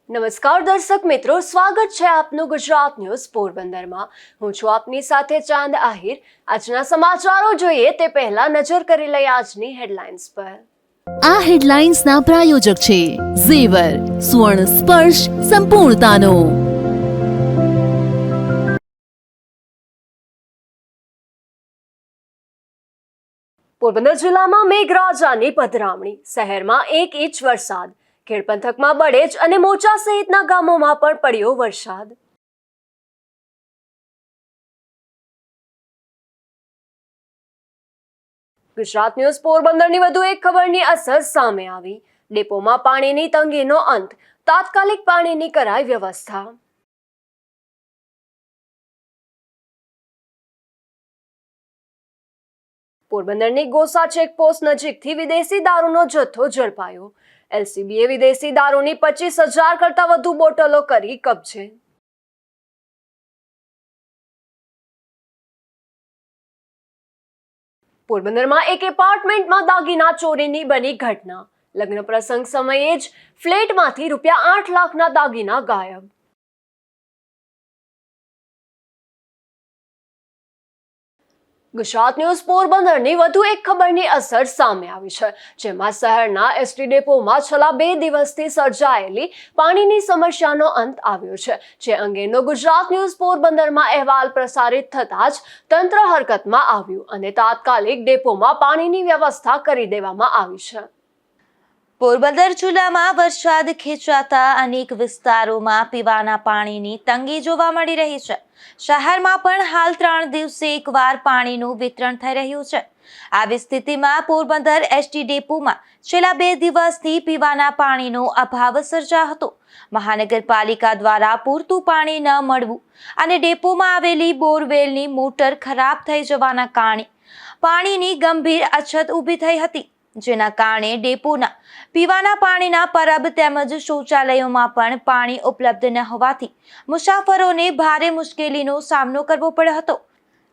નમસ્કાર દર્શક મિત્રો, સ્વાગત છે આપનું ગુજરાત ન્યૂઝ પોરબંદરમાં। હું છું આપની સાથે ચાંદ આહિર। આજના સમાચારો જોઈએ તે પહેલા નજર કરી લઈએ આજની હેડલાઇન્સ પર। આ હેડલાઇન્સના પ્રાયોજક છે ઝેવર, સુવર્ણ સ્પર્શ સંપૂર્ણતાનો। પોરબંદર જિલ્લામાં મેઘરાજાની પધરામણી, શહેરમાં 1 ઇંચ વરસાદ। ખેડ પંથકમાં બળેજ અને મોચા સહિતના ગામોમાં પણ પડ્યો વરસાદ। ગુજરાત ન્યૂઝ પોરબંદરની વધુ એક ખબરની અસર સામે આવી। ડેપોમાં પાણીની તંગીનો અંત, તાત્કાલિક પાણીની કરાઈ વ્યવસ્થા। પોરબંદરની ગોસા ચેકપોસ્ટ નજીકથી વિદેશી દારૂનો જથ્થો ઝડપાયો। એલસીબીએ વિદેશી દારૂની 25,000 કરતા વધુ બોટલો કરી કબજે। પોરબંદરમાં એક એપાર્ટમેન્ટમાં દાગીના ચોરીની બની ઘટના। લગ્ન પ્રસંગ સમયે જ ફ્લેટમાંથી ₹8 લાખના દાગીના ગાયબ। ગુજરાત ન્યૂઝ પોરબંદરની વધુ એક ખબરની અસર સામે આવી છે, જેમાં શહેરના એસટી ડેપોમાં છેલ્લા 2 દિવસથી સર્જાયેલી પાણીની સમસ્યાનો અંત આવ્યો છે, જે અંગેનો ગુજરાત ન્યૂઝ પોરબંદરમાં અહેવાલ પ્રસારિત થતાં જ તંત્ર હરકતમાં આવ્યું અને તાત્કાલિક ડેપોમાં પાણીની વ્યવસ્થા કરી દેવામાં આવી છે। પોરબંદર જિલ્લામાં વરસાદ ખેંચાતા અનેક વિસ્તારોમાં પીવાના પાણીની તંગી જોવા મળી રહી છે। શહેરમાં પણ હાલ 3 દિવસે એકવાર પાણીનું વિતરણ થઈ રહ્યું છે। આવી સ્થિતિમાં પોરબંદર એસટી ડેપોમાં છેલ્લા 2 દિવસથી પીવાના પાણીનો અભાવ સર્જાયો હતો। મહાનગરપાલિકા દ્વારા પૂરતું પાણી ન મળવું અને ડેપોમાં આવેલી બોરવેલની મોટર ખરાબ થઈ જવાના કારણે પાણીની ગંભીર અછત ઊભી થઈ હતી, જેના કારણે ડેપોના પીવાના પાણીના પરબ તેમજ શૌચાલયોમાં પણ પાણી ઉપલબ્ધ ન હોવાથી મુસાફરોને ભારે મુશ્કેલીનો સામનો કરવો પડ્યો હતો।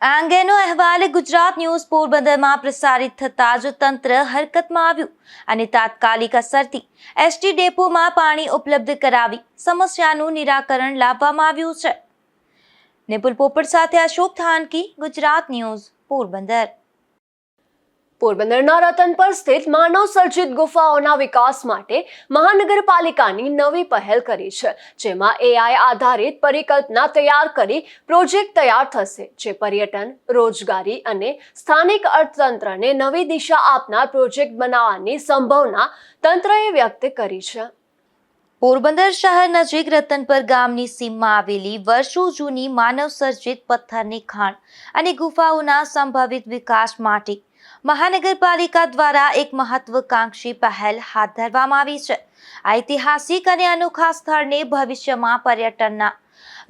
આ અંગેનો અહેવાલ ગુજરાત ન્યૂઝ પોરબંદરમાં પ્રસારિત થતાં જ તંત્ર હરકતમાં આવ્યું અને તાત્કાલિક અસરથી એસટી ડેપોમાં પાણી ઉપલબ્ધ કરાવી સમસ્યાનું નિરાકરણ લાવવામાં આવ્યું છે। નિપુલ પોપટ સાથે અશોક થાનકી, ગુજરાત ન્યૂઝ પોરબંદર। પોરબંદરના રતનપર સ્થિત માનવ સર્જિત ગુફાઓના વિકાસ માટે મહાનગરપાલિકાની નવી પહેલ કરી છે, જેમાં AI આધારિત પરિકલ્પના તૈયાર કરી પ્રોજેક્ટ તૈયાર થશે, જે પર્યટન, રોજગારી અને સ્થાનિક અર્થતંત્રને નવી દિશા આપનાર પ્રોજેક્ટ બનાવવાની સંભાવના તંત્રએ વ્યક્ત કરી છે। પોરબંદર શહેર નજીક રતનપર ગામની સીમમાં આવેલી વર્ષો જૂની માનવ સર્જિત પથ્થરની ખાણ અને ગુફાઓના સંભવિત વિકાસ માટે મહાનગરપાલિકા દ્વારા એક મહત્વકાંક્ષી પહેલ હાથ ધરવામાં આવી છે। આ ઐતિહાસિક અને અનોખા સ્થળને ભવિષ્યમાં પર્યટનના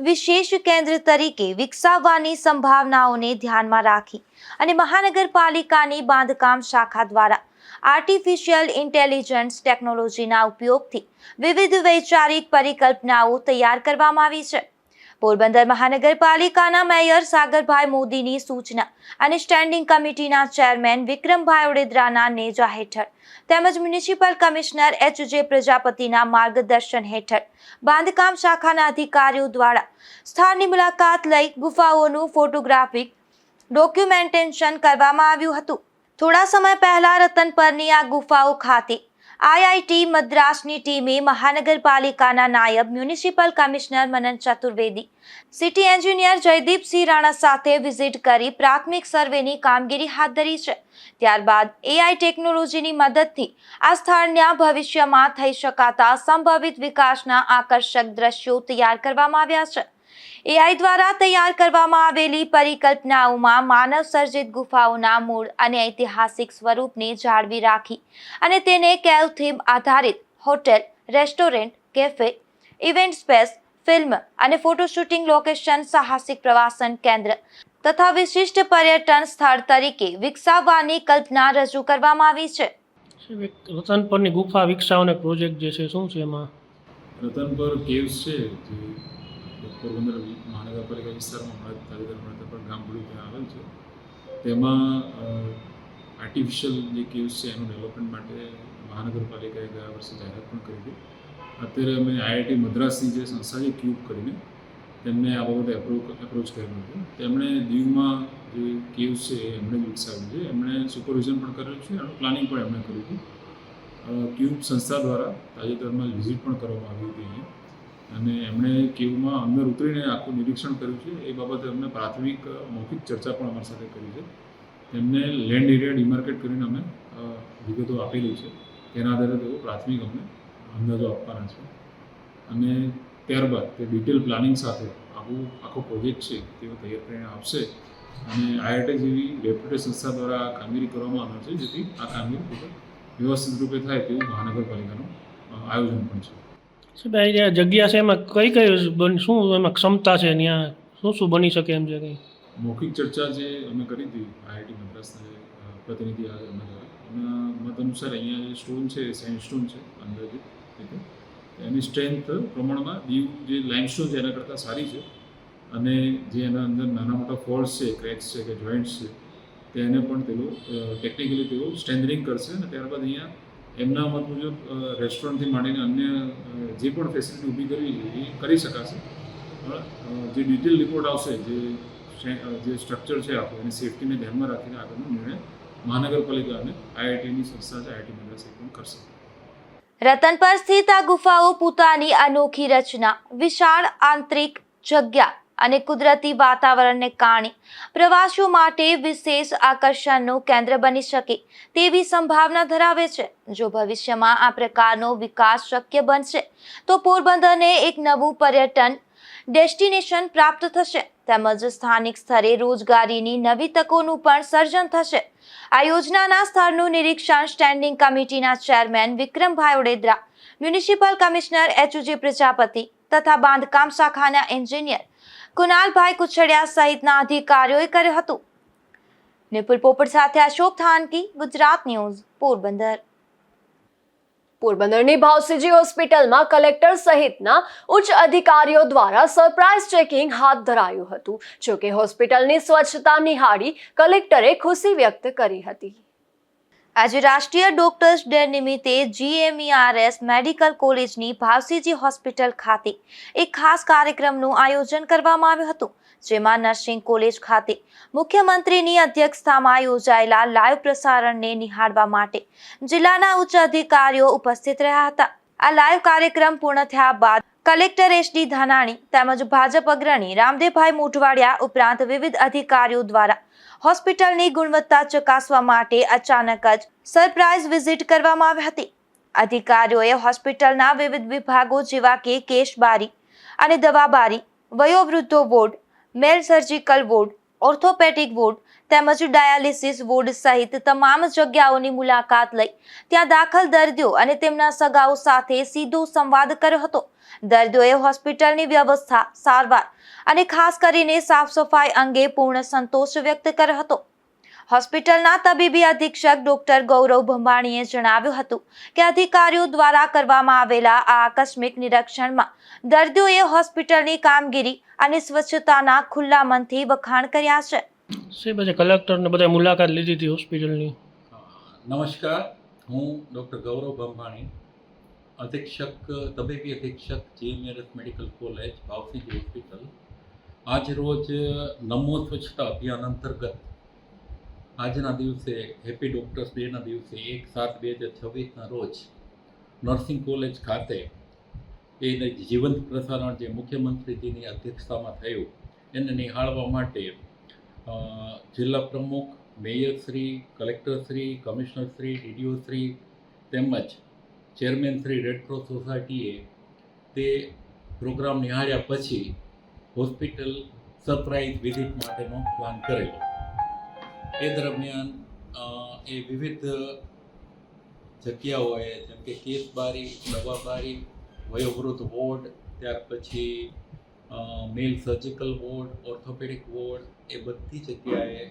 વિશેષ કેન્દ્ર તરીકે વિકસાવવાની સંભાવનાઓને ધ્યાનમાં રાખી અને મહાનગરપાલિકાની બાંધકામ શાખા દ્વારા આર્ટિફિશિયલ ઇન્ટેલિજન્સ ટેકનોલોજીના ઉપયોગથી વિવિધ વૈચારિક પરિકલ્પનાઓ તૈયાર કરવામાં આવી છે। પોરબંદર મહાનગરપાલિકાના મેયર સાગરભાઈ મોદીની સૂચના અને સ્ટેન્ડિંગ કમિટીના ચેરમેન વિક્રમભાઈ ઓડેદરાના નેજા હેઠળ તેમજ મ્યુનિસિપલ કમિશનર HJ પ્રજાપતિના માર્ગદર્શન હેઠળ બાંધકામ શાખાના અધિકારીઓ દ્વારા સ્થળની મુલાકાત લઈ ગુફાઓનું ફોટોગ્રાફિક ડોક્યુમેન્ટેશન કરવામાં આવ્યું હતું। થોડા સમય પહેલા રતનપરની આ ગુફાઓ ખાતે IIT મદ્રાસની ટીમે મહાનગરપાલિકાના નાયબ મ્યુનિસિપલ કમિશનર મનન ચતુર્વેદી, સિટી એન્જિનિયર જયદીપસિંહ રાણા સાથે વિઝિટ કરી પ્રાથમિક સર્વેની કામગીરી હાથ ધરી છે। ત્યારબાદ AI ટેકનોલોજીની મદદથી આ સ્થળના ભવિષ્યમાં થઈ શકાતા સંભવિત વિકાસના આકર્ષક દ્રશ્યો તૈયાર કરવામાં આવ્યા છે। AI દ્વારા તૈયાર કરવામાં આવેલી પરિકલ્પનાઓમાં માનવ સર્જિત ગુફાઓના મૂળ અને ઐતિહાસિક સ્વરૂપને જાળવી રાખી અને તેને કેવ થીમ આધારિત hotel, restaurant, cafe, event space, film અને ફોટો શૂટિંગ લોકેશન, સાહસિક પ્રવાસન કેન્દ્ર તથા વિશિષ્ટ પર્યટન સ્થળ તરીકે વિકસાવવાની કલ્પના રજૂ કરવામાં આવી છે। રતનપરની ગુફા વિકસાવવાનો પ્રોજેક્ટ જે છે શું છે એમાં? રતનપર કેવ્સ છે જે પોરબંદર મહાનગરપાલિકા વિસ્તારમાં રતનપર ગામ પડ્યું ત્યાં આવેલ છે। તેમાં આર્ટિફિશિયલ જે કેવ્સ છે એનું ડેવલપમેન્ટ માટે મહાનગરપાલિકાએ ગયા વર્ષે જાહેરાત પણ કરી હતી અત્યારે અમે IIT મદ્રાસની જે સંસ્થા છે ક્યુબ કરીને તેમને આ બાબતે એપ્રોચ કરેલું હતું. તેમણે દીવમાં જે કેવ્સ છે એ એમણે જ વિકસાવ્યું છે. એમણે સુપરવિઝન પણ કરેલું છે, એનું પ્લાનિંગ પણ એમણે કર્યું હતું. ક્યુબ સંસ્થા દ્વારા તાજેતરમાં વિઝિટ પણ કરવામાં આવી હતી અહીંયા, અને એમણે કેવમાં અંદર ઉતરીને આખું નિરીક્ષણ કર્યું છે. એ બાબતે અમને પ્રાથમિક મૌખિક ચર્ચા પણ અમારી સાથે કરી છે. તેમને લેન્ડ એરિયા ડિમાર્કેટ કરીને અમે વિગતો આપેલી છે. તેના આધારે તેઓ પ્રાથમિક અમને અંદાજો આપવાના છે, અને ત્યારબાદ તે ડિટેલ પ્લાનિંગ સાથે આખો પ્રોજેક્ટ છે તેઓ તૈયાર કરીને આપશે, અને IIT જેવી રેપ્યુટેડ સંસ્થા દ્વારા આ કામગીરી કરવામાં આવે છે, જેથી આ કામગીરી ખૂબ જ વ્યવસ્થિત રૂપે થાય તેવું મહાનગરપાલિકાનું આયોજન પણ છે. ભાઈ જે જગ્યા છે એમાં કઈ શું એમાં ક્ષમતા છે, ત્યાં શું બની શકે એમ છે કંઈ? મૌખિક ચર્ચા જે અમે કરી હતી IIT મદ્રાસના જે પ્રતિનિધિ એમના દ્વારા, એના મત અનુસાર અહીંયા જે સ્ટોન છે એ સેન્ડસ્ટોન છે અંદાજિત રીતે. એની સ્ટ્રેન્થ પ્રમાણમાં દીવ જે લાઇમસ્ટોન છે એના કરતાં સારી છે, અને જે એના અંદર નાના મોટા ફોલ્ટ્સ છે, ક્રેક્સ છે કે જોઈન્ટ્સ છે, તેને પણ તેઓ ટેકનિકલી તેઓ સ્ટ્રેન્થનિંગ કરશે, અને ત્યારબાદ અહીંયા એમના મત મુજબ રેસ્ટોરન્ટથી માંડીને અન્ય જે પણ ફેસિલિટી ઊભી કરવી છે એ કરી શકાશે. પણ જે ડિટેલ રિપોર્ટ આવશે, જે સ્ટ્રક્ચર છે આખું, એની સેફ્ટીને ધ્યાનમાં રાખીને આગળનો નિર્ણય મહાનગરપાલિકા અને IITની સંસ્થા છે IIT મદ્રાસ પણ કરશે. રતનપર સ્થિત આ ગુફાઓ પોતાની અનોખી રચના, વિશાળ આંતરિક જગ્યા અને કુદરતી વાતાવરણને કારણે પ્રવાસીઓ માટે વિશેષ આકર્ષણનું કેન્દ્ર બની શકે તેવી સંભાવના ધરાવે છે. જો ભવિષ્યમાં આ પ્રકારનો વિકાસ શક્ય બનશે તો પોરબંદરને એક નવું પર્યટન ડેસ્ટિનેશન પ્રાપ્ત થશે, તેમજ સ્થાનિક સ્તરે રોજગારીની નવી તકોનું પણ સર્જન થશે. આ યોજનાના સ્થળનું નિરીક્ષણ સ્ટેન્ડિંગ કમિટીના chairman Vikrambhai Odedara, municipal commissioner HJ Prajapati તથા બાંધકામ શાખાના એન્જિનિયર કુનાલભાઈ કુછડિયા સહિતના અધિકારીઓએ કર્યું હતું. નિપુલ પોપટ સાથે અશોક થાનકી, ગુજરાત ન્યૂઝ, પોરબંદર. પોરબંદરની ભાવસીજી હોસ્પિટલમાં કલેક્ટર સહિતના ઉચ્ચ અધિકારીઓ દ્વારા સરપ્રાઇઝ ચેકિંગ હાથ ધરાયું હતું. જોકે હોસ્પિટલની સ્વચ્છતા નિહાળી કલેક્ટરે ખુશી વ્યક્ત કરી હતી. આજે રાષ્ટ્રીય ડોક્ટર્સ ડે નિમિત્તે GMERS મેડિકલ કોલેજની ભાવસીજી હોસ્પિટલ ખાતે એક ખાસ કાર્યક્રમનું આયોજન કરવામાં આવ્યું હતું, જેમાં નર્સિંગ કોલેજ ખાતે મુખ્યમંત્રીની અધ્યક્ષતામાં યોજાયેલા લાઈવ પ્રસારણને નિહાળવા માટે જિલ્લાના ઉચ્ચ અધિકારીઓ ઉપસ્થિત રહ્યા હતા. આ લાઈવ કાર્યક્રમ પૂર્ણ થયા બાદ કલેક્ટર SD ધાનાણી તેમજ ભાજપ અગ્રણી રામદેવભાઈ મોઢવાડિયા ઉપરાંત વિવિધ અધિકારીઓ દ્વારા હોસ્પિટલની ગુણવત્તા ચકાસવા માટે અચાનક જ સરપ્રાઇઝ વિઝિટ કરવામાં આવી હતી. અધિકારીઓએ હોસ્પિટલના વિવિધ વિભાગો જેવા કે કેશબારી અને દવાબારી, વયોવૃદ્ધો વોર્ડ, મેલ સર્જિકલ વોર્ડ, ઓર્થોપેડિક વોર્ડ તેમજ ડાયાલિસિસ વોર્ડ સહિત તમામ જગ્યાઓની મુલાકાત લઈ ત્યાં દાખલ દર્દીઓ અને તેમના સગાઓ સાથે સીધો સંવાદ કર્યો હતો. દર્દીઓએ હોસ્પિટલની વ્યવસ્થા, સારવાર અને ખાસ કરીને સાફ સફાઈ અંગે પૂર્ણ સંતોષ વ્યક્ત કર્યો હતો. હોસ્પિટલના તબીબી અધિક્ષક ડોક્ટર ગૌરવ ભંભાણીએ જણાવ્યું હતું કે અધિકારીઓ દ્વારા કરવામાં આવેલા આ આકસ્મિક નિરીક્ષણમાં દર્દીઓએ હોસ્પિટલની કામગીરી અને સ્વચ્છતાના ખુલ્લા મનથી વખાણ કર્યા છે. પછી કલેક્ટરને બધા મુલાકાત લીધી હતી હોસ્પિટલની. નમસ્કાર, હું ડૉક્ટર ગૌરવ ભંભાણી, તબીબી અધિક્ષક GMERS મેડિકલ કોલેજ ભાવસીજી હોસ્પિટલ. આજ રોજ નમો સ્વચ્છતા અભિયાન અંતર્ગત આજના દિવસે હેપી ડૉક્ટર્સ ડેના દિવસે 1/7/2026ના રોજ નર્સિંગ કોલેજ ખાતે એને જીવંત પ્રસારણ જે મુખ્યમંત્રીજીની અધ્યક્ષતામાં થયું એને નિહાળવા માટે જિલ્લા પ્રમુખ, મેયરશ્રી, કલેક્ટરશ્રી, કમિશનરશ્રી, DDOશ્રી તેમજ ચેરમેનશ્રી રેડક્રોસ સોસાયટીએ તે પ્રોગ્રામ નિહાળ્યા પછી હોસ્પિટલ સરપ્રાઇઝ વિઝિટ માટેનો પ્લાન કરેલો. એ દરમિયાન એ વિવિધ જગ્યાઓએ જેમ કે કેશબારી, દવાબારી, વયોવૃદ્ધ વોર્ડ, ત્યાર પછી મેલ સર્જિકલ વોર્ડ, ઓર્થોપેડિક વોર્ડ, એ બધી જગ્યાએ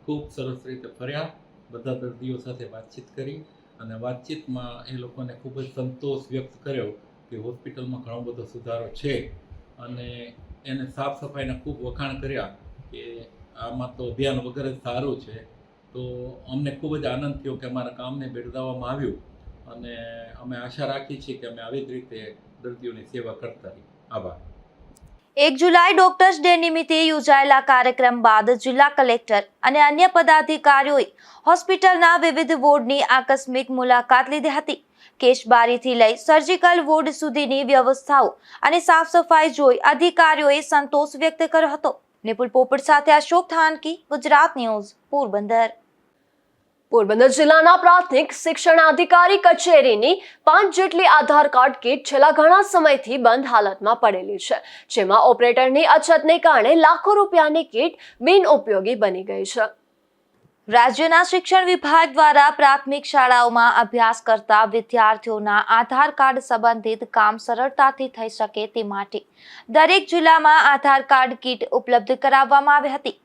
ખૂબ સરસ રીતે ફર્યા, બધા દર્દીઓ સાથે વાતચીત કરી અને વાતચીતમાં એ લોકોને ખૂબ જ સંતોષ વ્યક્ત કર્યો કે હોસ્પિટલમાં ઘણો બધો સુધારો છે, અને એને સાફ સફાઈના ખૂબ વખાણ કર્યા કે આમાં તો અભિયાન વગર જ સારું છે. તો અમને ખૂબ જ આનંદ થયો કે અમારા કામને બિરદાવવામાં આવ્યું, અને અમે આશા રાખીએ છીએ કે અમે આવી જ રીતે દર્દીઓની સેવા કરતા રહીએ. આભાર. 1 જુલાઈ ડોક્ટર્સ ડે નિમિત્તે યોજાયેલા કાર્યક્રમ બાદ જિલ્લા કલેક્ટર અને અન્ય પદાધિકારીઓએ હોસ્પિટલના વિવિધ વોર્ડની આકસ્મિક મુલાકાત લીધી હતી. કેશબારીથી લઈ સર્જિકલ વોર્ડ સુધીની વ્યવસ્થાઓ અને સાફ સફાઈ જોઈ અધિકારીઓએ સંતોષ વ્યક્ત કર્યો હતો. નિપુલ પોપટ સાથે અશોક થાનકી, ગુજરાત ન્યૂઝ, પોરબંદર. પોરબંદર જિલ્લાના પ્રાથમિક શિક્ષણાધિકારી કચેરીની 5 જેટલી આધાર કાર્ડ કીટ છેલ્લા ઘણા સમયથી બંધ હાલતમાં પડેલી છે, જેમાં ઓપરેટરની અછતને કારણે લાખો રૂપિયાની કીટ બિનઉપયોગી બની ગઈ છે. રાજ્યના શિક્ષણ વિભાગ દ્વારા પ્રાથમિક શાળાઓમાં અભ્યાસ કરતા વિદ્યાર્થીઓના આધાર કાર્ડ સંબંધિત કામ સરળતાથી થઈ શકે તે માટે દરેક જિલ્લામાં આધાર કાર્ડ કીટ ઉપલબ્ધ કરાવવામાં આવી હતી.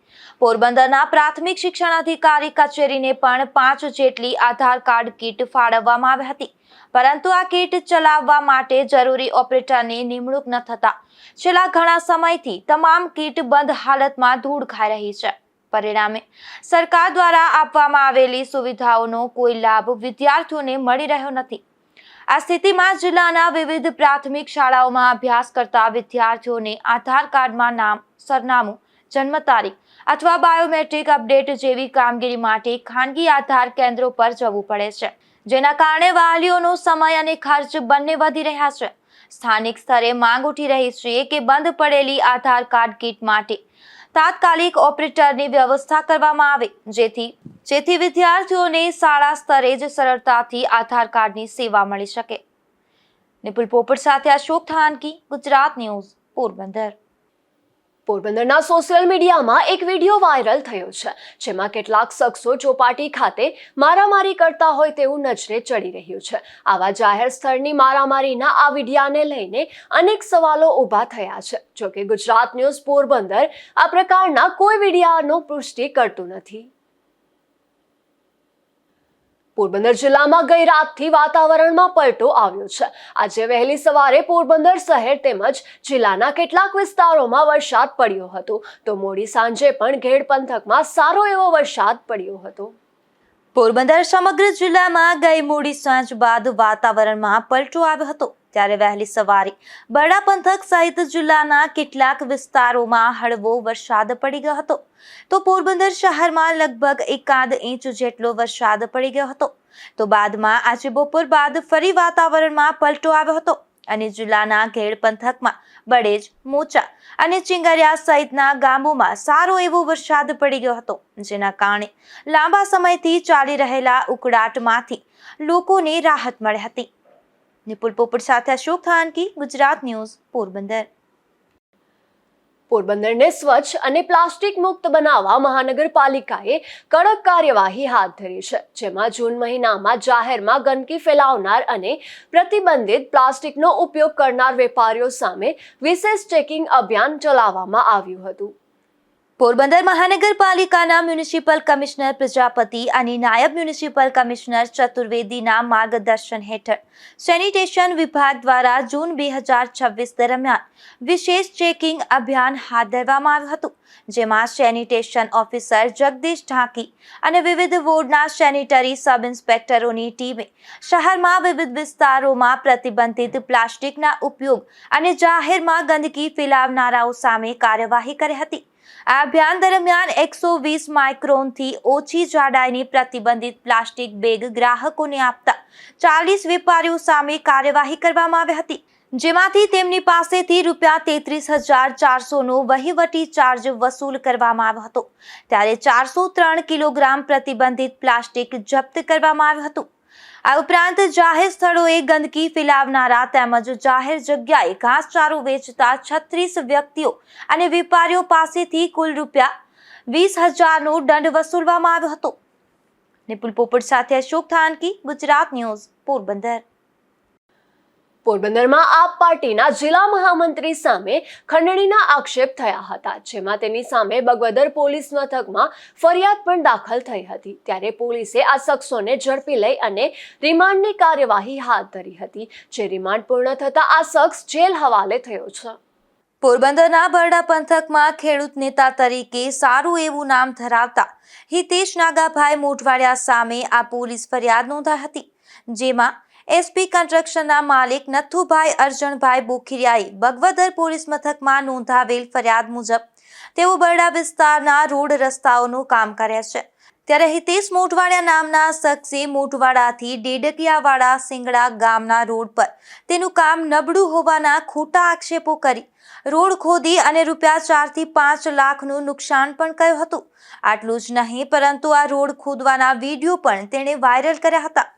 પોરબંદરના પ્રાથમિક શિક્ષણ અધિકારી કચેરીને પણ 5 જેટલી આધાર કાર્ડ કીટ ફાળવવામાં આવી હતી, પરંતુ આ કીટ ચલાવવા માટે જરૂરી ઓપરેટરની નિમણૂક ન થતા છેલ્લા ઘણા સમયથી તમામ કીટ બંધ હાલતમાં ધૂળ ખાઈ રહી છે. પરિણામે સરકાર દ્વારા આપવામાં આવેલી સુવિધાઓનો કોઈ લાભ વિદ્યાર્થીઓને મળી રહ્યો નથી. આ સ્થિતિમાં જિલ્લાના વિવિધ પ્રાથમિક શાળાઓમાં અભ્યાસ કરતા વિદ્યાર્થીઓને આધાર કાર્ડમાં નામ, સરનામું, જન્મ તારીખ અથવા બાયોમેટ્રિક અપડેટ જેવી કામગીરી માટે ખાનગી આધાર કેન્દ્રો પર જવું પડે છે, જેના કારણે વાલીઓનો સમય અને ખર્ચ બંને વધી રહ્યા છે. સ્થાનિક સ્તરે માંગ ઉઠી રહી છે કે બંધ પડેલી આધાર કાર્ડ કીટ માટે તાત્કાલિક ઓપરેટરની વ્યવસ્થા કરવામાં આવે, જેથી વિદ્યાર્થીઓને શાળા સ્તરે જ સરળતાથી આધાર કાર્ડની સેવા મળી શકે. નિપુલ પોપટ સાથે અશોક થાનકી, ગુજરાત ન્યૂઝ, પોરબંદર. પોરબંદરના સોશિયલ મીડિયામાં એક વિડીયો વાયરલ થયો છે, જેમાં કેટલાક શખ્સો ચોપાટી ખાતે મારામારી કરતા હોય તેવું નજરે ચડી રહ્યું છે. આવા જાહેર સ્થળની મારામારીના આ વિડીયાને લઈને અનેક સવાલો ઊભા થયા છે. જોકે ગુજરાત ન્યૂઝ પોરબંદર આ પ્રકારના કોઈ વિડીયાનો પુષ્ટિ કરતું નથી. પોરબંદર જિલ્લામાં ગઈ રાતથી વાતાવરણમાં પલટો આવ્યો છે. આજે વહેલી સવારે પોરબંદર શહેર તેમજ જિલ્લાના કેટલાક વિસ્તારોમાં વરસાદ પડ્યો હતો, તો મોડી સાંજે પણ ઘેડ પંથકમાં સારો એવો વરસાદ પડ્યો હતો. પોરબંદર સમગ્ર જિલ્લામાં ગઈ મોડી સાંજ બાદ વાતાવરણમાં પલટો આવ્યો હતો, ત્યારે વહેલી સવારે બરડા પંથક સહિત જિલ્લાના કેટલાક વિસ્તારોમાં હળવો વરસાદ પડી ગયો હતો, તો પોરબંદર શહેરમાં લગભગ 1.5 ઇંચ જેટલો વરસાદ પડી ગયો હતો. તો બાદમાં આજે બપોર બાદ ફરી વાતાવરણમાં પલટો આવ્યો હતો અને જિલ્લાના ઘેડ પંથકમાં બળેજ, મોચા અને ચિંગરિયા સહિતના ગામોમાં સારો એવો વરસાદ પડી ગયો હતો, જેના કારણે લાંબા સમયથી ચાલી રહેલા ઉકળાટમાંથી લોકોને રાહત મળી હતી. નિપુલ પોપટ સાથે અશોક થાનકી, ગુજરાત ન્યૂઝ, પોરબંદર. પોરબંદરને સ્વચ્છ અને પ્લાસ્ટિક મુક્ત બનાવવા મહાનગરપાલિકાએ કડક કાર્યવાહી હાથ ધરી છે, જેમાં જૂન મહિનામાં જાહેરમાં ગંદકી ફેલાવનાર અને પ્રતિબંધિત પ્લાસ્ટિકનો ઉપયોગ કરનાર વેપારીઓ સામે વિશેષ ચેકિંગ અભિયાન ચલાવવામાં આવ્યું હતું. પોરબંદર મહાનગરપાલિકાના મ્યુનિસિપલ કમિશનર પ્રજાપતિ અને નાયબ મ્યુનિસિપલ કમિશનર ચતુર્વેદીના માર્ગદર્શન હેઠળ સેનિટેશન વિભાગ દ્વારા જૂન 2026 દરમિયાન વિશેષ ચેકિંગ અભિયાન હાથ ધરવામાં આવ્યું હતું, જેમાં સેનિટેશન ઓફિસર જગદીશ ઢાંકી અને વિવિધ વોર્ડના સેનિટરી સબ ઇન્સ્પેક્ટરોની ટીમે શહેરમાં વિવિધ વિસ્તારોમાં પ્રતિબંધિત પ્લાસ્ટિકના ઉપયોગ અને જાહેરમાં ગંદકી ફેલાવનારાઓ સામે કાર્યવાહી કરી હતી. આ અભિયાન દરમિયાન 120 માઇક્રોનથી ઓછી જાડાઈની પ્રતિબંધિત પ્લાસ્ટિક બેગ ગ્રાહકોને આપતા 40 વેપારીઓ સામે કાર્યવાહી કરવામાં આવી હતી, જેમાંથી તેમની પાસેથી ₹33,400નો વહીવટી ચાર્જ વસૂલ કરવામાં આવ્યો હતો. ત્યારે 403 કિલોગ્રામ પ્રતિબંધિત પ્લાસ્ટિક જપ્ત કરવામાં આવ્યું હતું. આ ઉપરાંત જાહેર સ્થળોએ ગંદકી ફેલાવનારા તેમજ જાહેર જગ્યાએ ઘાસચારો વેચતા 36 વ્યક્તિઓ અને વેપારીઓ પાસેથી કુલ ₹20,000નો દંડ વસૂલવામાં આવ્યો હતો. નિપુલ પોપટ સાથે અશોક થાનકી, ગુજરાત ન્યૂઝ, પોરબંદર. પોરબંદરમાં આપ પાર્ટીના જિલ્લા મહામંત્રી સામે ખંડણીના આક્ષેપ થયા હતા, જેમાં તેની સામે બગવદર પોલીસ મથકમાં ફરિયાદ પણ દાખલ થઈ હતી. ત્યારે પોલીસે આ શખ્સોને ઝડપી લઈ અને રિમાન્ડની કાર્યવાહી હાથ ધરી હતી, જે રિમાન્ડ પૂર્ણ થતા આ શખ્સ જેલ હવાલે થયો છે. પોરબંદરના બરડા પંથકમાં ખેડૂત નેતા તરીકે સારું એવું નામ ધરાવતા હિતેશ નાગાભાઈ મોઢવાડિયા સામે આ પોલીસ ફરિયાદ નોંધાઈ હતી, જેમાં એસપી કન્સ્ટ્રક્શનના માલિક નથુભાઈ અર્જણભાઈ બોખીરિયાએ બગવદર પોલીસ મથકમાં નોંધાવેલ ફરિયાદ મુજબ તેઓ બરડા વિસ્તારના રોડ રસ્તાઓનું કામ કરે છે. ત્યારે હિતેશ મોઢવાડિયા નામના શખ્સે મોઢવાડાથી ડેડકિયાવાડા સિંગડા ગામના રોડ પર તેનું કામ નબળું હોવાના ખોટા આક્ષેપો કરી રોડ ખોદી અને રૂપિયા 4 થી 5 લાખનું નુકસાન પણ કર્યું હતું. આટલું જ નહીં પરંતુ આ રોડ ખોદવાના વિડીયો પણ તેણે વાયરલ કર્યા હતા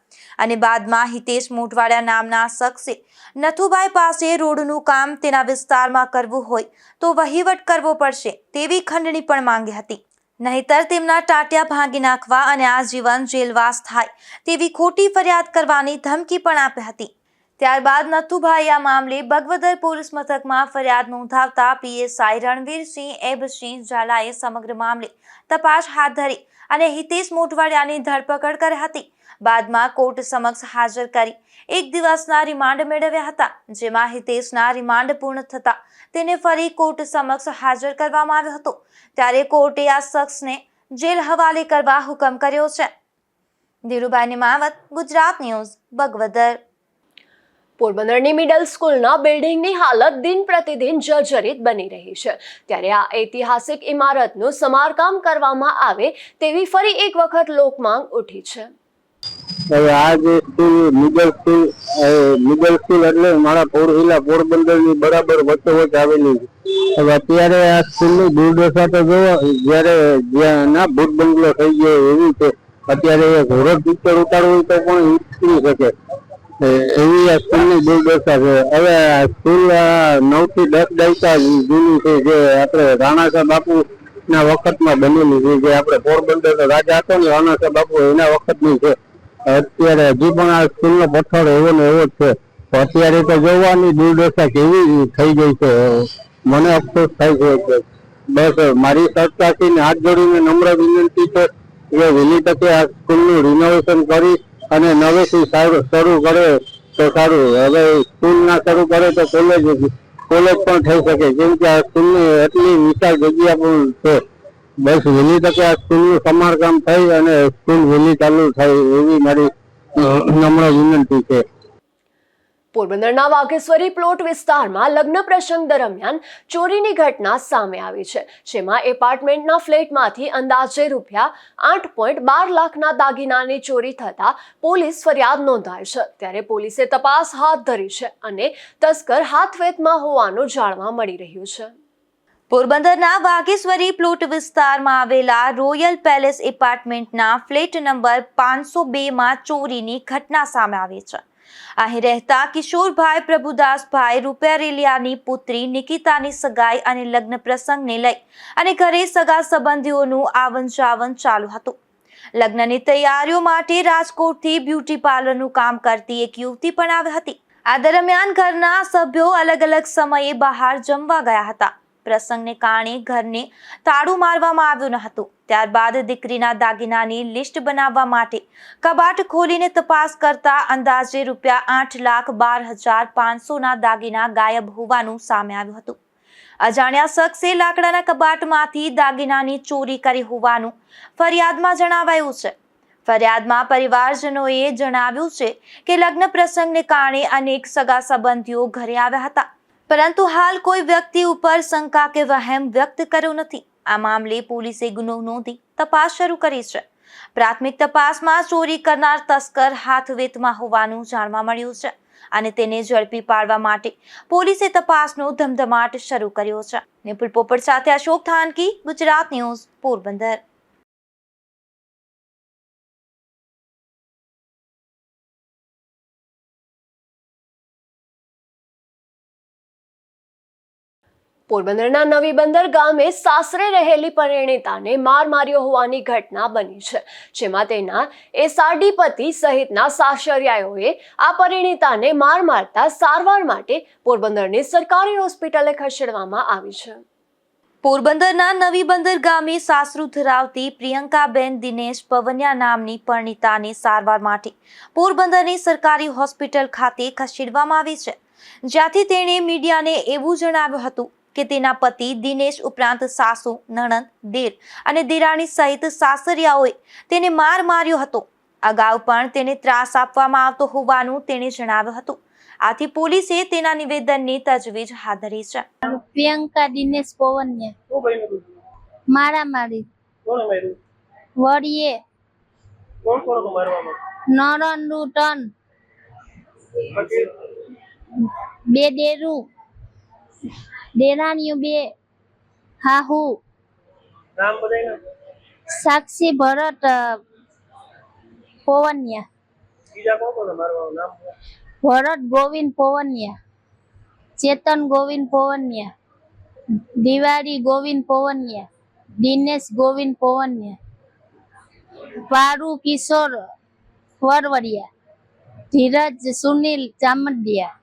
અને બાદમાં હિતેશ મોઢવાડિયા નામના શખ્સે નથુભાઈ પાસે રોડનું કામ તેના વિસ્તારમાં કરવું હોય તો વહીવટ કરવો પડશે તેવી ખંડણી પણ માંગી હતી. નહીતર તેમના ટાટિયા ભાંગી નાખવા અને આજીવન જેલવાસ થાય તેવી ખોટી ફરિયાદ કરવાની ધમકી પણ આપી હતી. ત્યારબાદ નથુભાઈ આ મામલે બગવદર પોલીસ મથકમાં ફરિયાદ નોંધાવતા પીએસઆઈ રણવીરસિંહ એબસિંહ ઝાલાએ સમગ્ર મામલે તપાસ હાથ ધરી અને હિતેશ મોઢવાડિયાની ધરપકડ કરી હતી. બાદમાં કોર્ટ સમક્ષ હાજર કરી 1 દિવસના રિમાન્ડ મેળવ્યા હતા, જેમાં હિતેશના રિમાન્ડ પૂર્ણ થતા તેને ફરી કોર્ટ સમક્ષ હાજર કરવામાં આવ્યો હતો. ત્યારે કોર્ટે આ શખ્સને જેલ હવાલે કરવા હુકમ કર્યો છે. ધીરુભાઈ નિમાવત, ગુજરાત ન્યૂઝ, બગવદર. પોરબંદરની મિડલ સ્કૂલના બિલ્ડિંગની હાલત દિન પ્રતિદિન જર્જરિત બની રહી છે. ત્યારે આ ઐતિહાસિક ઇમારતનું સમારકામ કરવામાં આવે તેવી ફરી એક વખત લોકમાંગ ઉઠી છે. હવે આ જે સ્કૂલ મિડલ સ્કૂલ એટલે મારા પોરબંદરની બરાબર વચ્ચોવચ્ચ આવેલી છે. હવે અત્યારે આ સ્કૂલની દુર્દશા તો જોવો, જયારે જ્યાં ભૂત બંગલો થઈ ગયો એવી છે. અત્યારે એક હોરર પિક્ચર ઉતારવું તો પણ ઉતરી શકે એવી આ સ્કૂલની દુર્દશા છે. હવે આ સ્કૂલ 9 થી 10 દાયકા જૂની છે, જે આપણે રાણાસા બાપુ ના વખતમાં બનેલી છે. જે આપણે પોરબંદર રાજા હતો ને રાણાસા બાપુ, એના વખતની છે. અત્યારે હજી પણ આ સ્કૂલનો પથ્થર એવો ને એવો જ છે. અત્યારે તો જોવાની દુર્દશા કેવી થઈ ગઈ છે. મને અફસોસ થાય છે. બસ મારી સરકારથી હાથ જોડીને નમ્ર વિનંતી છે કે વહેલી તકે આ સ્કૂલનું રિનોવેશન કરી અને નવેથી શરૂ કરે તો સારું. હવે સ્કૂલ ના શરૂ કરે તો કોલેજ પણ થઈ શકે, કેમ કે આ સ્કૂલની એટલી વિશાળ જગ્યા પણ છે. બસ વહેલી તકે આ સ્કૂલનું સમારકામ થઈ અને સ્કૂલ વહેલી ચાલુ થાય એવી મારી નમ્ર વિનંતી છે. પોરબંદરના વાઘેશ્વરી પ્લોટ વિસ્તારમાં લગ્ન પ્રસંગ દરમિયાન ચોરીની ઘટના સામે આવી છે, જેમાં એપાર્ટમેન્ટના ફ્લેટમાંથી અંદાજે રૂપિયા 8.12 લાખના દાગીનાની ચોરી થતા પોલીસ ફરિયાદ નોંધાઈ છે. ત્યારે પોલીસે તપાસ હાથ ધરી છે અને તસ્કર હાથવેતમાં હોવાનું જાણવા મળી રહ્યું છે. પોરબંદરના વાઘેશ્વરી પ્લોટ વિસ્તારમાં આવેલા રોયલ પેલેસ એપાર્ટમેન્ટના ફ્લેટ નંબર 502માં ચોરીની ઘટના સામે આવી છે. અહીં રહેતા કિશોરભાઈ પ્રભુદાસભાઈ રૂપેરેલિયાની પુત્રી નિકિતાની સગાઈ અને લગ્ન પ્રસંગને લઈ અને ઘરે સગા સંબંધીઓનું આવન જાવન ચાલુ હતું. લગ્નની તૈયારીઓ માટે રાજકોટથી બ્યુટી પાર્લરનું કામ કરતી એક યુવતી પણ આવી હતી. આ દરમિયાન ઘરના સભ્યો અલગ અલગ સમયે બહાર જમવા ગયા હતા. પ્રસંગને કારણે ઘરને તાળું મારવામાં આવ્યું ન હતું. ત્યારબાદ દીકરીના દાગીનાની લિસ્ટ બનાવવા માટે કબાટ ખોલીને તપાસ કરતા અંદાજે રૂપિયા 8,12,500ના દાગીના ગાયબ હોવાનું સામે આવ્યું હતું. અજાણ્યા શખ્સે લાકડાના કબાટમાંથી દાગીનાની ચોરી કરી હોવાનું ફરિયાદમાં જણાવાયું છે. ફરિયાદમાં પરિવારજનોએ જણાવ્યું છે કે લગ્ન પ્રસંગને કારણે અનેક સગા સંબંધીઓ ઘરે આવ્યા હતા, પરંતુ હાલ કોઈ વ્યક્તિ ઉપર શંકા કે વહેમ વ્યક્ત કર્યો નથી. આ મામલે પોલીસે ગુનો નોંધી તપાસ શરૂ કરી છે. પ્રાથમિક તપાસમાં ચોરી કરનાર તસ્કર હાથવેતમાં હોવાનું જાણવા મળ્યું છે અને તેને ઝડપી પાડવા માટે પોલીસે તપાસનો ધમધમાટ શરૂ કર્યો છે. નિપુલ પોપટ સાથે અશોક થાનકી, ગુજરાત ન્યૂઝ, પોરબંદર. પોરબંદરના નવી બંદર ગામે સાસરે રહેલી પરિણીતાને માર માર્યો હોવાની ઘટના બની છે, જેમાં તેના એસઆરડી પતિ સહિતના સાસરિયાઓએ આ પરિણીતાને માર મારતા સારવાર માટે પોરબંદરની સરકારી હોસ્પિટલે ખસેડવામાં આવી છે. પોરબંદરના નવી બંદર ગામે સાસરું ધરાવતી પ્રિયંકાબેન દિનેશ પવનિયા નામની પરિણીતાને સારવાર માટે પોરબંદરની સરકારી હોસ્પિટલ ખાતે ખસેડવામાં આવી છે, જ્યાંથી તેણે મીડિયાને એવું જણાવ્યું હતું કે તેના પતિ દિનેશ ઉપરાંત સાસુ, નણંદ, દેર અને દિરાણી સહિત સાસરિયાઓએ તેને માર માર્યો હતો. અગાઉ પણ તેને ત્રાસ આપવામાં આવતો હોવાનું તેણે જણાવ્યું હતું. આથી પોલીસે તેના નિવેદનની તજવીજ હાથ ધરી છે. પ્રિયંકા દિનેશ પવન્ય મારામારી વળીએ નરંદુ ટન બે ડેરું દેરાણીઓ બે હાહુ સાક્ષી ભરત પવન્યા ભરત ગોવિંદ પવન્યા ચેતન ગોવિંદ પવન્યા દિવાળી ગોવિંદ પવન્યા દિનેશ ગોવિંદ પવન્યા પારુ કિશોર વરવડિયા ધીરજ સુનિલ ચામડિયા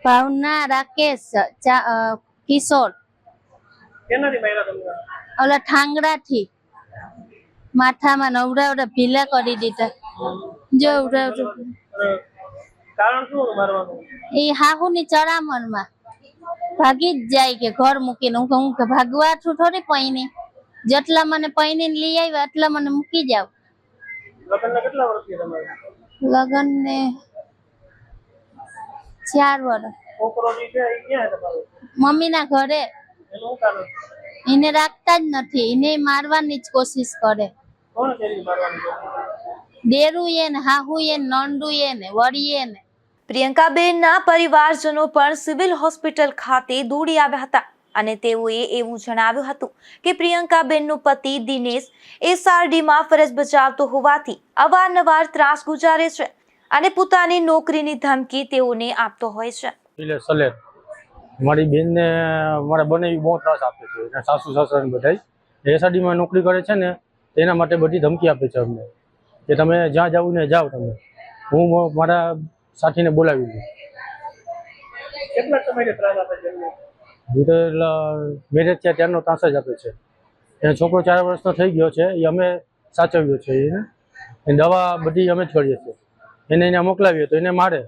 ભાવના રાકેશ કિશોર ઓલા ઠાંગડાથી માથામાં નવડાવડા ભીલા કરી દીધા જો એ હાહુની ચડામણમાં ભાગી જ જાય કે ઘર મૂકીને હું ભાગવા છું થોડી પૈણી જેટલા મને પૈણીને લઈ આવ્યા એટલા મને મૂકી જાવ. લગન ને 4 વર્ષ મમ્મીના ઘરે એને રાખતા જ નથી, એને મારવાની જ કોશિશ કરે. દેરું એને હાહુ એને નંદુ એને વળીએ ને. પ્રિયંકાબેનના પરિવારજનો પણ સિવિલ હોસ્પિટલ ખાતે દોડી આવ્યા હતા અને તેઓએ એવું જણાવ્યું હતું કે પ્રિયંકાબેનનો પતિ દિનેશ એસઆરડીમાં ફરજ બજાવતો હોવાથી અવારનવાર ત્રાસ ગુજારે છે અને પોતાની નોકરીની ધમકી તેઓને આપતો હોય છે. એટલે સલેટ મારી બેનને મારા બનેવી બહુ ત્રાસ આપે છે અને સાસુ સસરાને બધાય એસઆરડીમાં નોકરી કરે છે ને એના માટે બધી ધમકી આપે છે અમને કે તમે જ્યાં જાવ ને જાઓ તમે. હું મારા સાથીને બોલાવી દઉં. મેરેજ થયા ત્યારનો ત્રાસ જ આપે છે. એનો છોકરો 4 વર્ષનો થઈ ગયો છે, એ અમે સાચવ્યો છે. એને દવા બધી અમે જ કરીએ છીએ. એને મોકલાવીએ તો એને મારે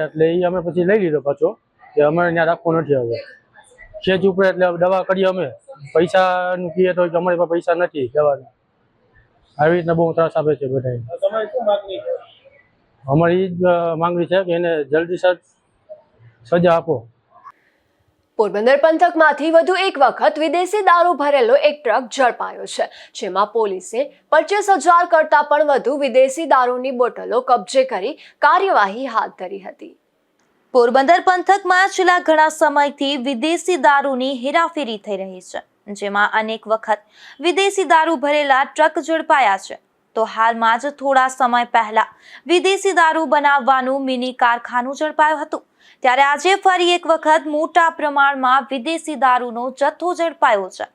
એટલે એ અમે પછી લઈ લીધો પાછો કે અમારે ત્યાં રાખવો નથી. હવે ખેંચ ઉપર એટલે દવા કરીએ અમે પૈસાનું કહીએ તો અમારી પાસે પૈસા નથી દવાના. આવી રીતના બહુ ત્રાસ આપે છે બધા. અમારી જ માંગણી છે કે એને જલ્દી સજા આપો. પોરબંદર પંથકમાંથી વધુ એક વખત વિદેશી દારૂ ભરેલો એક ટ્રક ઝડપાયો છે, જેમાં પોલીસે 25,000 કરતા પણ વધુ વિદેશી દારૂની બોટલો કબજે કરી કાર્યવાહી હાથ ધરી હતી. પોરબંદર પંથકમાં છેલ્લા ઘણા સમયથી વિદેશી દારૂની હેરાફેરી થઈ રહી છે, જેમાં અનેક વખત વિદેશી દારૂ ભરેલા ટ્રક ઝડપાયા છે. તો હાલમાં જ થોડા સમય પહેલા વિદેશી દારૂ બનાવવાનું મિની કારખાનું ઝડપાયું હતું. ત્યારે આજે ફરી એક વખત મોટા પ્રમાણમાં વિદેશી દારૂનો જથ્થો ઝડપાયો છે,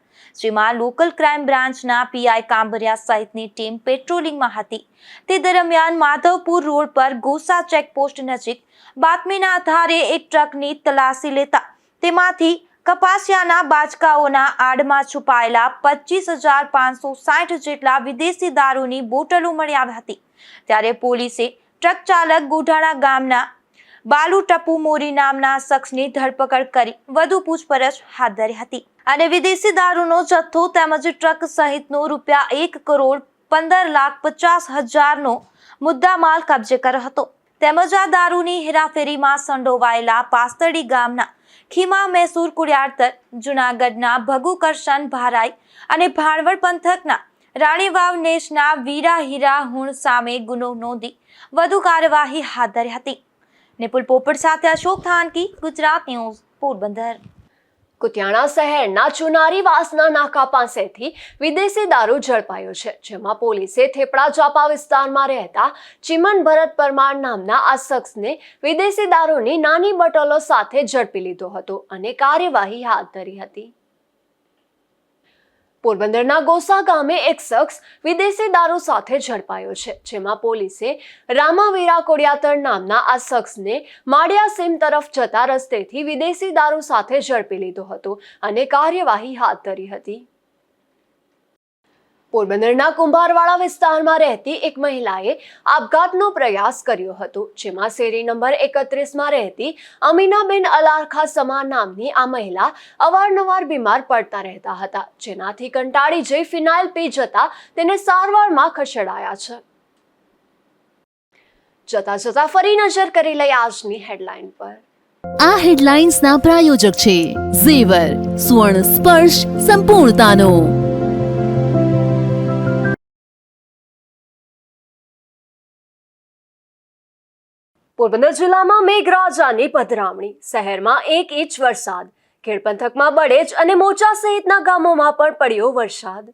જેમાં લોકલ ક્રાઇમ બ્રાન્ચના પીઆઈ કાંબરિયા સહિતની ટીમ પેટ્રોલિંગમાં હતી. તે દરમિયાન માધવપુર રોડ પર ગોસા ચેકપોસ્ટ નજીક બાતમીના આધારે એક ટ્રકની તલાશી લેતા તેમાંથી કપાસિયાના બાચકાઓના આડમાં છુપાયેલા 25,560 જેટલા વિદેશી દારૂની બોટલો મળી આવી હતી. ત્યારે પોલીસે ટ્રક ચાલક ગોઢાણા ગામના બાલુ ટપુ મોરી નામના શખ્સની ધરપકડ કરી વધુ પૂછપરછ હાથ ધરી હતી અને વિદેશી દારૂનો જથ્થો તેમજ ટ્રક સહિતનો ₹1,15,50,000નો મુદ્દામાલ કબજે કર્યો હતો. તેમજ આ દારૂની હેરાફેરીમાં સંડોવાયેલા પાસ્તડી ગામના ખીમા મૈસૂર કુડિયાતર, જૂનાગઢના ભગુ કરશન ભારાઈ અને ભાણવડ પંથકના રાણીવાવ નેશના વીરા હીરા હુણ સામે ગુનો નોંધી વધુ કાર્યવાહી હાથ ધરી હતી. નિપુલ પોપટ સાથે અશોક થાનકી, ગુજરાત ન્યૂઝ, પોરબંદર. કુતિયાણા શહેરના ચુનારીવાસના નાકા પાસેથી વિદેશી દારૂ ઝડપાયો છે, જેમાં પોલીસે થેપડા ચાપા વિસ્તારમાં રહેતા ચિમન ભરત પરમાર નામના આ શખ્સને વિદેશી દારૂની નાની બોટલો સાથે ઝડપી લીધો હતો અને કાર્યવાહી હાથ ધરી હતી. પોરબંદરના ગોસા ગામે એક શખ્સ વિદેશી દારૂ સાથે ઝડપાયો છે, જેમાં પોલીસે રામાવીરા કોડિયાતર નામના આ શખ્સને માળિયા સીમ તરફ જતા રસ્તેથી વિદેશી દારૂ સાથે ઝડપી લીધો હતો અને કાર્યવાહી હાથ ધરી હતી. પોરબંદરના કુંભારવાડા વિસ્તારમાં રહેતી એક મહિલાએ આપઘાતનો પ્રયાસ કર્યો હતો, જેમાં શેરી નંબર 31માં રહેતી અમીનાબેન અલારખા સમા નામની આ મહિલા અવારનવાર બીમાર પડતા રહેતા હતા, જેનાથી કંટાળી જઈ ફિનાઇલ પી જતા તેને સારવારમાં ખસેડાયા છે. જતા ફરી નજર કરી લઈએ આજની હેડલાઇન પર. આ હેડલાઇન્સના પ્રાયોજક છે ઝેવર, સુવર્ણ સ્પર્શ સંપૂર્ણતાનો. પોરબંદર જિલ્લામાં મેઘરાજાની પધરામણી, શહેરમાં 1 ઇંચ વરસાદ, ખેડ પંથકમાં બળેજ અને મોચા સહિતના ગામોમાં પણ પડ્યો વરસાદ.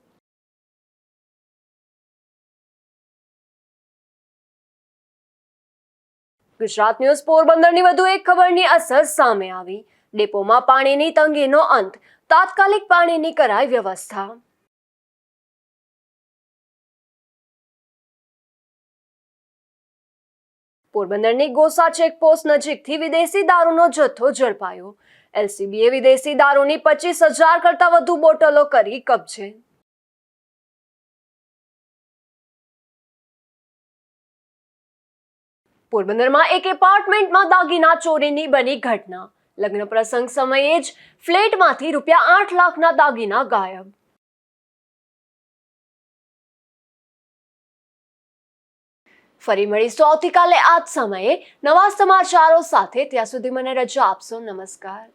ગુજરાત ન્યૂઝ પોરબંદરની વધુ એક ખબરની અસર સામે આવી. ડેપોમાં પાણીની તંગીનો અંત, તાત્કાલિક પાણીની કરાઈ વ્યવસ્થા. પોરબંદરની ગોસા ચેકપોસ્ટ નજીકથી વિદેશી દારૂનો જથ્થો ઝડપાયો. એલસીબીએ વિદેશી દારૂની 25,000 કરતા વધુ બોટલો કરી કબજે. પોરબંદરમાં એક એપાર્ટમેન્ટમાં દાગીના ચોરીની બની ઘટના. લગ્ન પ્રસંગ સમયે જ ફ્લેટમાંથી ₹8 લાખના દાગીના ગાયબ. ફરી મળીશું આવતીકાલે આ જ સમયે નવા સમાચારો સાથે. ત્યાં સુધી મને રજા આપશો. નમસ્કાર.